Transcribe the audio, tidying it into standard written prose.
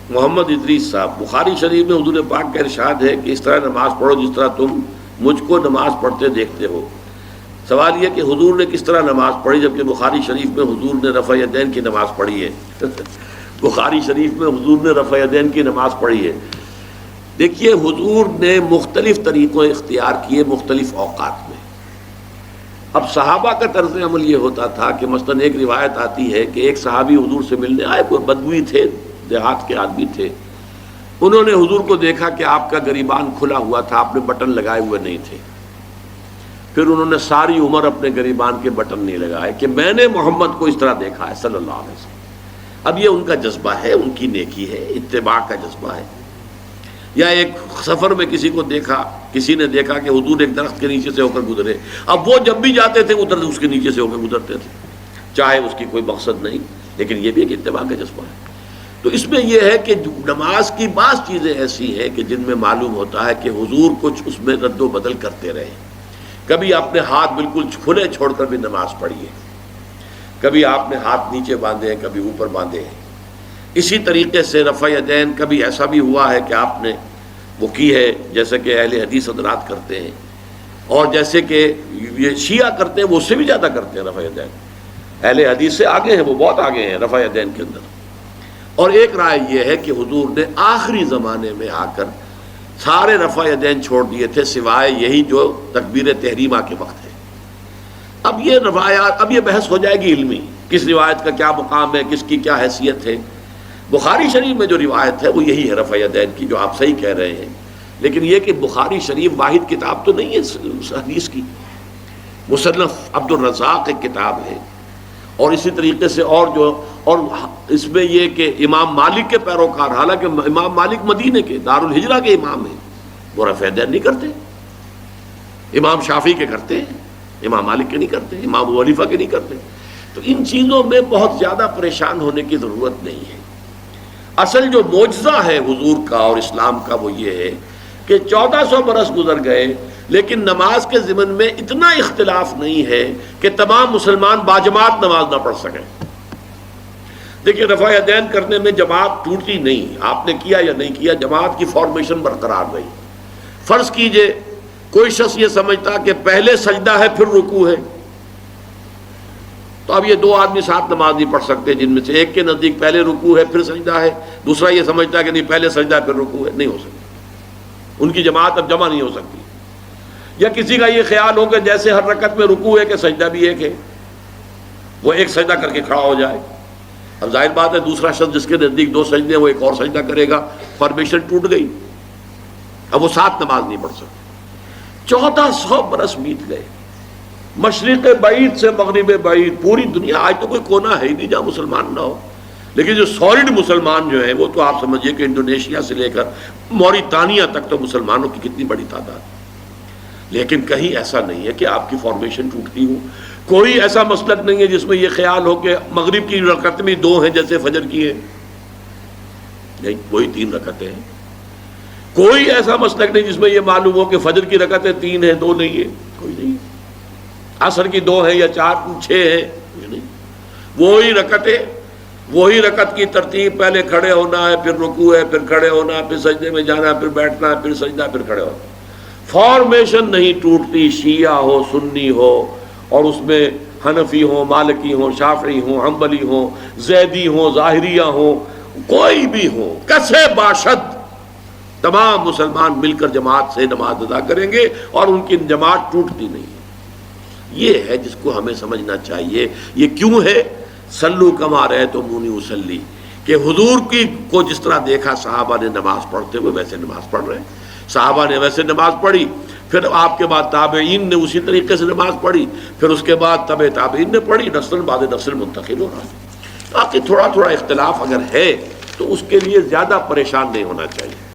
محمد ادریس صاحب، بخاری شریف میں حضور پاک کا ارشاد ہے کہ اس طرح نماز پڑھو جس طرح تم مجھ کو نماز پڑھتے دیکھتے ہو۔ سوال یہ کہ حضور نے کس طرح نماز پڑھی جبکہ بخاری شریف میں حضور نے رفع یدین کی نماز پڑھی ہے؟ بخاری شریف میں حضور نے رفع یدین کی نماز پڑھی ہے۔ دیکھیے حضور نے مختلف طریقوں اختیار کیے مختلف اوقات میں۔ اب صحابہ کا طرز عمل یہ ہوتا تھا کہ مثلاً ایک روایت آتی ہے کہ ایک صحابی حضور سے ملنے آئے، کوئی بدوی تھے، دیہات کے آدمی تھے، انہوں نے حضور کو دیکھا کہ آپ کا گریبان کھلا ہوا تھا، آپ نے بٹن لگائے ہوئے نہیں تھے۔ پھر انہوں نے ساری عمر اپنے گریبان کے بٹن نہیں لگائے کہ میں نے محمد کو اس طرح دیکھا ہے صلی اللہ علیہ وسلم۔ اب یہ ان کا جذبہ ہے، ان کی نیکی ہے، اتباع کا جذبہ ہے۔ یا ایک سفر میں کسی کو دیکھا، کسی نے دیکھا کہ حضور ایک درخت کے نیچے سے ہو کر گزرے، اب وہ جب بھی جاتے تھے ادھر اس کے نیچے سے ہو کر گزرتے تھے، چاہے اس کی کوئی مقصد نہیں، لیکن یہ بھی ایک اتباع کا جذبہ ہے۔ تو اس میں یہ ہے کہ نماز کی بعض چیزیں ایسی ہیں کہ جن میں معلوم ہوتا ہے کہ حضور کچھ اس میں رد و بدل کرتے رہے۔ کبھی آپ نے ہاتھ بالکل کھلے چھوڑ کر بھی نماز پڑھی ہے، کبھی آپ نے ہاتھ نیچے باندھے ہیں، کبھی اوپر باندھے ہیں۔ اسی طریقے سے رفع یدین کبھی ایسا بھی ہوا ہے کہ آپ نے وہ کی ہے جیسے کہ اہل حدیث حضرات کرتے ہیں، اور جیسے کہ یہ شیعہ کرتے ہیں وہ اس سے بھی زیادہ کرتے ہیں رفع یدین۔ اہل حدیث سے آگے ہیں، وہ بہت آگے ہیں رفع یدین کے اندر۔ اور ایک رائے یہ ہے کہ حضور نے آخری زمانے میں آ کر سارے رفع یدین چھوڑ دیے تھے سوائے یہی جو تکبیر تحریمہ کے وقت ہے۔ اب یہ روایات، اب یہ بحث ہو جائے گی علمی، کس روایت کا کیا مقام ہے، کس کی کیا حیثیت ہے۔ بخاری شریف میں جو روایت ہے وہ یہی ہے رفع یدین کی، جو آپ صحیح کہہ رہے ہیں، لیکن یہ کہ بخاری شریف واحد کتاب تو نہیں ہے حدیث کی، مصنف عبد الرزاق ایک کتاب ہے، اور اسی طریقے سے اور اس میں یہ کہ امام مالک کے پیروکار، حالانکہ امام مالک مدینے کے دارالہجرہ کے امام ہیں، وہ رفع یدین نہیں کرتے۔ امام شافعی کے کرتے ہیں، امام مالک کے نہیں کرتے، امام ابو حنیفہ کے نہیں کرتے۔ تو ان چیزوں میں بہت زیادہ پریشان ہونے کی ضرورت نہیں ہے۔ اصل جو معجزہ ہے حضور کا اور اسلام کا وہ یہ ہے کہ 1400 برس گزر گئے لیکن نماز کے ضمن میں اتنا اختلاف نہیں ہے کہ تمام مسلمان باجماعت نماز نہ پڑھ سکیں۔ دیکھیے رفع یدین کرنے میں جماعت ٹوٹتی نہیں، آپ نے کیا یا نہیں کیا، جماعت کی فارمیشن برقرار رہی۔ فرض کیجئے کوئی شخص یہ سمجھتا کہ پہلے سجدہ ہے پھر رکوع ہے، تو اب یہ دو آدمی ساتھ نماز نہیں پڑھ سکتے، جن میں سے ایک کے نزدیک پہلے رکوع ہے پھر سجدہ ہے، دوسرا یہ سمجھتا ہے کہ نہیں پہلے سجدہ ہے پھر رکوع ہے، نہیں ہو سکتی، ان کی جماعت اب جمع نہیں ہو سکتی۔ یا کسی کا یہ خیال ہو کہ جیسے ہر رکعت میں رکوع ہے کہ سجدہ بھی ایک ہے، وہ ایک سجدہ کر کے کھڑا ہو جائے۔ اب ظاہر بات ہے دوسرا شخص جس کے نزدیک دو سجدے ہیں وہ ایک اور سجدہ کرے گا، فارمیشن ٹوٹ گئی، اب وہ ساتھ نماز نہیں پڑھ سکتے۔ 1400 برس بیت گئے، مشرق بعید سے مغرب بعید، پوری دنیا، آج تو کوئی کونا ہے ہی نہیں جہاں مسلمان نہ ہو، لیکن جو سالڈ مسلمان جو ہیں وہ تو آپ سمجھیے کہ انڈونیشیا سے لے کر موریتانیہ تک تو مسلمانوں کی کتنی بڑی تعداد، لیکن کہیں ایسا نہیں ہے کہ آپ کی فارمیشن ٹوٹتی ہو۔ کوئی ایسا مسلک نہیں ہے جس میں یہ خیال ہو کہ مغرب کی رکعت میں 2 ہیں جیسے فجر کی ہے، نہیں، وہی 3 رکعتیں ہیں۔ کوئی ایسا مسلک نہیں جس میں یہ معلوم ہو کہ فجر کی رکعتیں 3 ہیں 2 نہیں ہے، کوئی نہیں۔ عصر کی 2 ہیں یا 4 6 ہیں، یہ نہیں، وہی رکعت کی ترتیب، پہلے کھڑے ہونا ہے پھر رکوع ہے پھر کھڑے ہونا ہے پھر سجدے میں جانا ہے پھر بیٹھنا ہے پھر سجدہ پھر کھڑے ہونا۔ فارمیشن نہیں ٹوٹتی، شیعہ ہو سنی ہو، اور اس میں حنفی ہوں مالکی ہوں شافعی ہوں حنبلی ہوں زیدی ہوں ظاہریہ ہوں، کوئی بھی ہو، کسے باشد، تمام مسلمان مل کر جماعت سے نماز ادا کریں گے اور ان کی جماعت ٹوٹتی نہیں ہے۔ یہ ہے جس کو ہمیں سمجھنا چاہیے۔ یہ کیوں ہے؟ صلو کما رأیتمونی اصلی، کہ حضور کو جس طرح دیکھا صحابہ نے نماز پڑھتے ہوئے ویسے نماز پڑھ رہے ہیں، صحابہ نے ویسے نماز پڑھی، پھر آپ کے بعد تابعین نے اسی طریقے سے نماز پڑھی، پھر اس کے بعد تبع تابعین نے پڑھی، نسل بعد نسل منتقل ہو رہا ہے۔ باقی تھوڑا تھوڑا اختلاف اگر ہے تو اس کے لیے زیادہ پریشان نہیں ہونا چاہیے۔